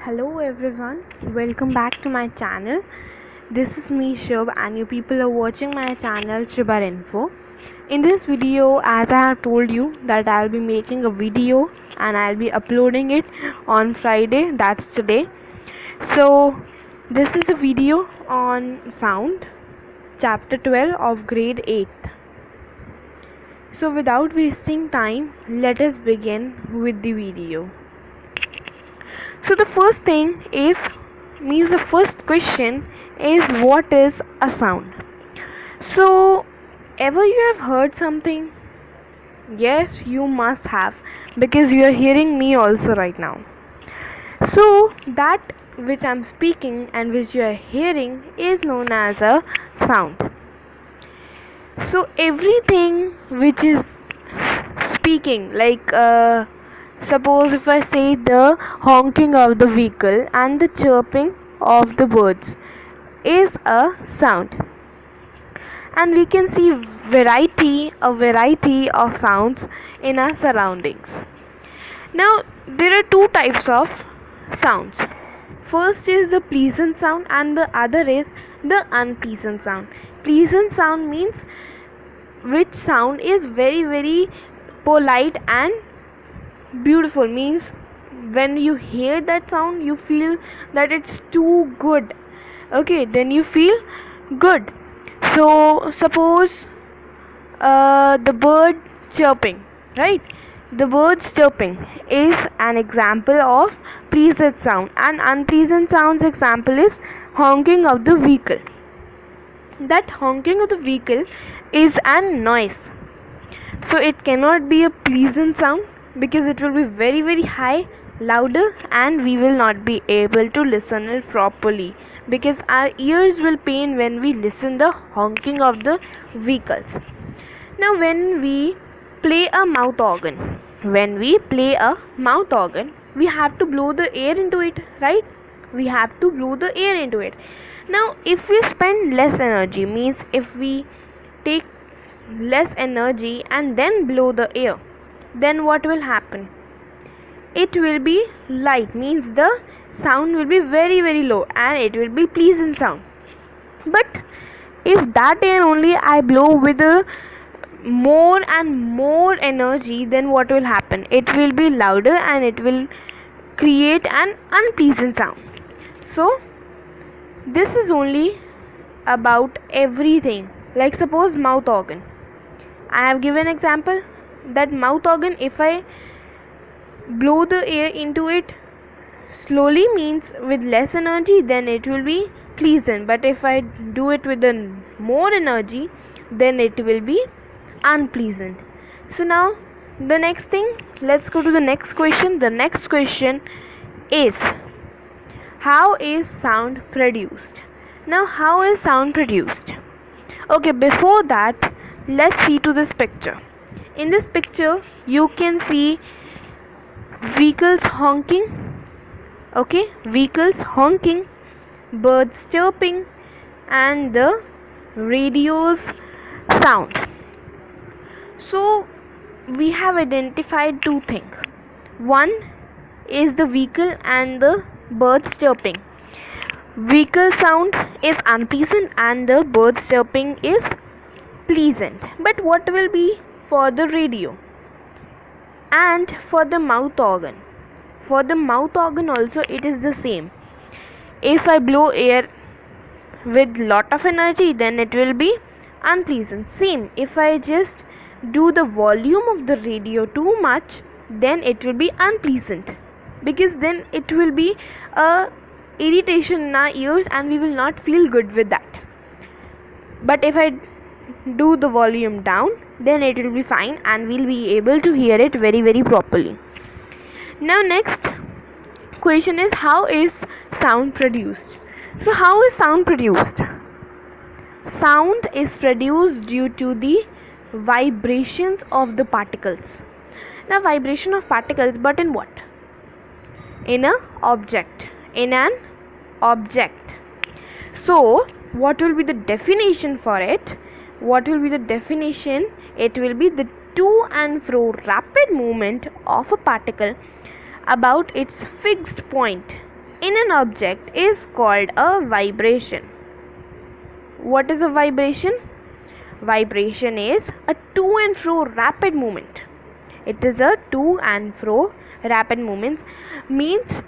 Hello everyone, welcome back to my channel. This is me Shub and you people are watching my channel Shibar Info. In this video, as I have told you that I'll be making a video and I'll be uploading it on Friday, that's today. So this is a video on sound, chapter 12 of grade 8th. So without wasting time, let us begin with the video. So the first thing is the first question is, what is a sound? So ever you have heard something? Yes, you must have, because you are hearing me also right now. So that which I'm speaking and which you are hearing is known as a sound. So everything which is speaking, like suppose if I say the honking of the vehicle and the chirping of the birds is a sound, and we can see a variety of sounds in our surroundings. Now there are two types of sounds. First is the pleasant sound and the other is the unpleasant sound. Pleasant sound means which sound is very polite and beautiful, means when you hear that sound you feel that it's too good. Okay, then you feel good. So suppose the bird chirping, right? The birds chirping is an example of pleasant sound, and unpleasant sounds example is honking of the vehicle. That honking of the vehicle is a noise, so it cannot be a pleasant sound because it will be very high, louder, and we will not be able to listen it properly because our ears will pain when we listen the honking of the vehicles. Now when we play a mouth organ, we have to blow the air into it, right? We have to blow the air into it. Now if we spend less energy, means if we take less energy and then blow the air, then what will happen? It will be light, means the sound will be very low and it will be pleasant sound. But if that air only I blow with a more and more energy, then what will happen? It will be louder and it will create an unpleasant sound. So this is only about everything. Like suppose mouth organ, I have given example that mouth organ, if I blow the air into it slowly, means with less energy, then it will be pleasant, but if I do it with more energy, then it will be unpleasant. So now the next thing, let's go to the next question. The next question is, how is sound produced? Now how is sound produced? Okay, before that, let's see to this picture. In this picture you can see vehicles honking, okay, vehicles honking, birds chirping, and the radio's sound. So we have identified two things. One is the vehicle and the birds chirping. Vehicle sound is unpleasant and the birds chirping is pleasant. But what will be for the radio and for the mouth organ? For the mouth organ also it is the same. If I blow air with lot of energy, then it will be unpleasant. Same, if I just do the volume of the radio too much, then it will be unpleasant, because then it will be a irritation in our ears and we will not feel good with that. But if I do the volume down, then it will be fine and we'll be able to hear it very properly. Now next question is, how is sound produced? So how is sound produced? Sound is produced due to the vibrations of the particles. Now vibration of particles, but in what? In an object. So what will be the definition for it? It will be the to and fro rapid movement of a particle about its fixed point in an object is called a vibration. What is a vibration? Vibration is a to and fro rapid movement. It is a to and fro rapid movements, means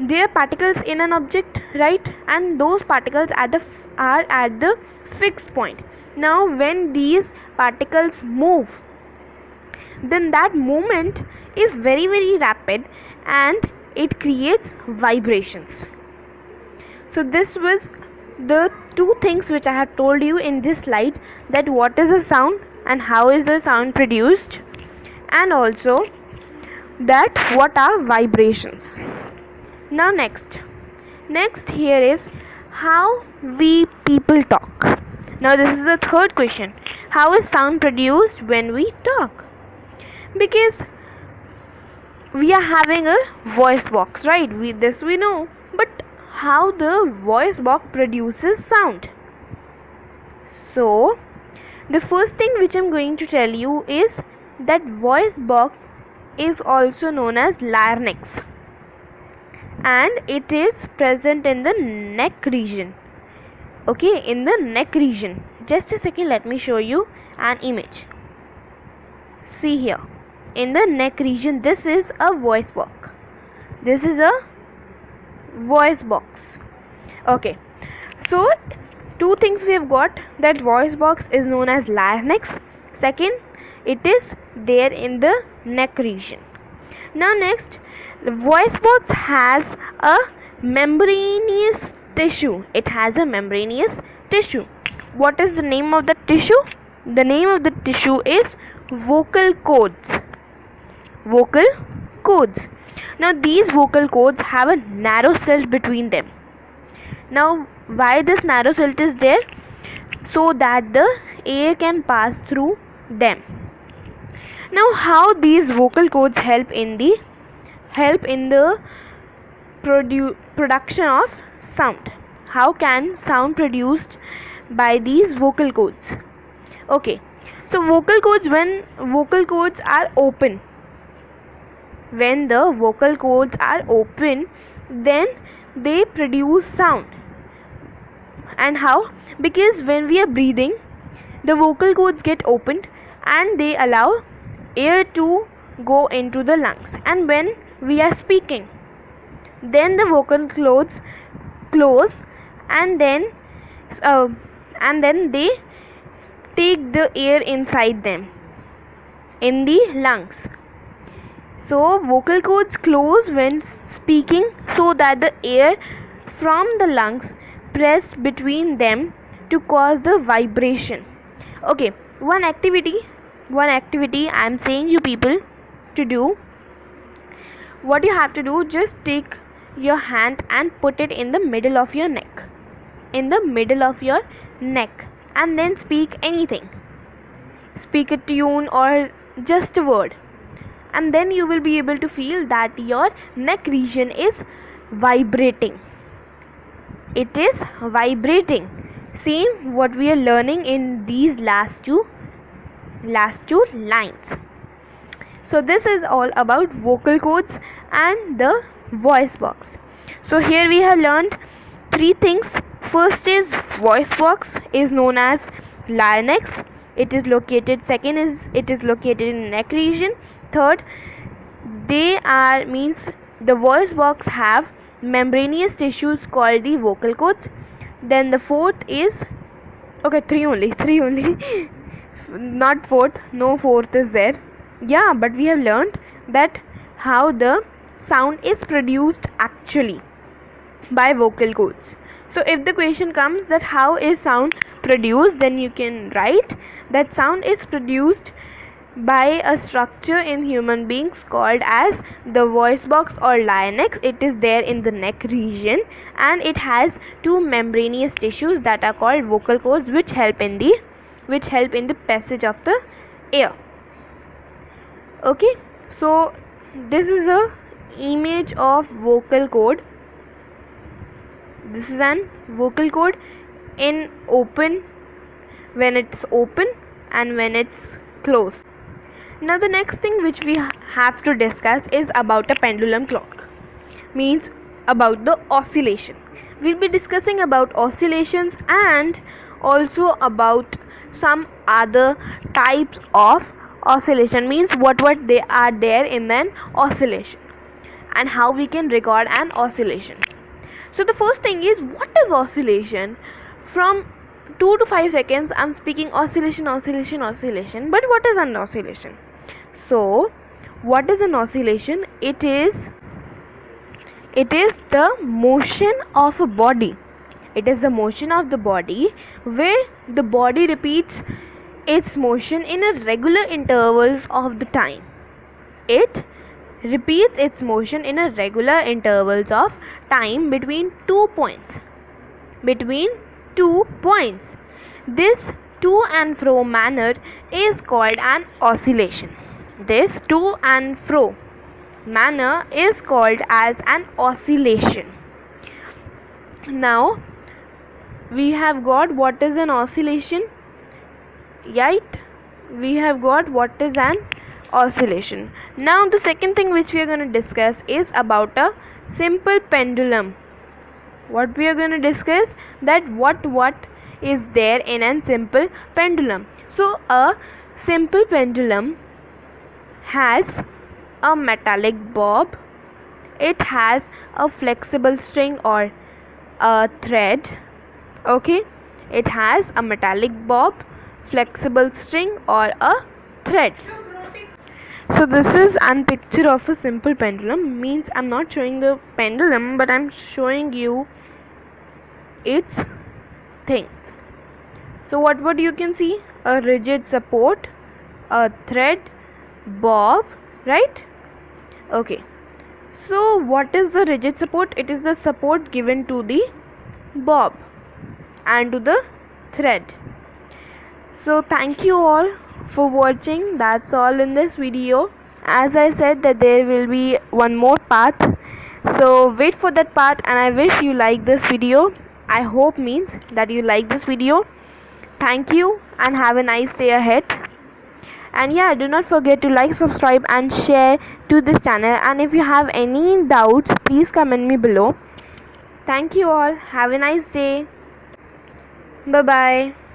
there are particles in an object, right? And those particles are at the fixed point. Now when these particles move, then that movement is very very rapid and it creates vibrations. So this was the two things which I have told you in this slide, that what is a sound and how is the sound produced, and also that what are vibrations. Now next here is how we people talk. Now this is the third question. How is sound produced when we talk? Because we are having a voice box, right? This we know, but how the voice box produces sound? So the first thing which I'm going to tell you is that voice box is also known as larynx, and it is present in the neck region. Okay, in the neck region. Just a second, let me show you an image. See here, in the neck region, this is a voice box. This is a voice box. Okay, so two things we have got, that voice box is known as larynx. Second, it is there in the neck region. Now next, the voice box has a membranous tissue. It has a membranous tissue. What is the name of the tissue? The name of the tissue is vocal cords. Vocal cords. Now these vocal cords have a narrow silt between them. Now why this narrow silt is there? So that the air can pass through them. Now how these vocal cords help in the production of sound? How can sound produced by these vocal cords? Okay, so vocal cords, when vocal cords are open, when the vocal cords are open, then they produce sound. And how? Because when we are breathing, the vocal cords get opened and they allow air to go into the lungs. And when we are speaking, then the vocal cords close, and then they take the air inside them in the lungs. So vocal cords close when speaking, so that the air from the lungs pressed between them to cause the vibration. Okay, one activity I am saying you people to do. What you have to do, just take your hand and put it in the middle of your neck, and then speak anything. Speak a tune or just a word, and then you will be able to feel that your neck region is vibrating. It is vibrating. Same what we are learning in these last two lines. So this is all about vocal cords and the voice box. So here we have learned three things. First is voice box is known as larynx. It is located. Second is it is located in neck region. Third, the voice box have membranous tissues called the vocal cords. Then the fourth is three only not fourth, no fourth is there. Yeah, but we have learned that how the sound is produced actually by vocal cords. So if the question comes that how is sound produced, then you can write that sound is produced by a structure in human beings called as the voice box or larynx. It is there in the neck region, and it has two membranous tissues that are called vocal cords, which help in the passage of the air. Okay, so this is a image of vocal cord. This is an vocal cord in open, when it's open and when it's closed. Now the next thing which we have to discuss is about a pendulum clock. Means about the oscillation. We'll be discussing about oscillations and also about some other types of oscillation, means what they are there in an oscillation and how we can record an oscillation. So the first thing is, what is oscillation? From 2 to 5 seconds I'm speaking oscillation, but what is an oscillation? So what is an oscillation? It is the motion of a body. It is the motion of the body where the body repeats its motion in a regular intervals of the time. It repeats its motion in a regular intervals of time between 2 points. This to and fro manner is called an oscillation. This to and fro manner is called as an oscillation. Now we have got what is an oscillation, right? We have got what is an oscillation. Now the second thing which we are going to discuss is about a simple pendulum. What we are going to discuss, that what is there in a simple pendulum. So a simple pendulum has a metallic bob, it has a flexible string or a thread. Okay, it has a metallic bob, flexible string or a thread. So this is a picture of a simple pendulum, means I'm not showing the pendulum but I'm showing you its things. So what you can see, a rigid support, a thread, bob, right? Okay, so what is the rigid support? It is the support given to the bob and to the thread. So thank you all for watching. That's all in this video. As I said that there will be one more part, so wait for that part, and I wish you like this video. I hope means that you like this video. Thank you and have a nice day ahead. And yeah, do not forget to like, subscribe and share to this channel, and if you have any doubts please comment me below. Thank you all. Have a nice day. Bye bye.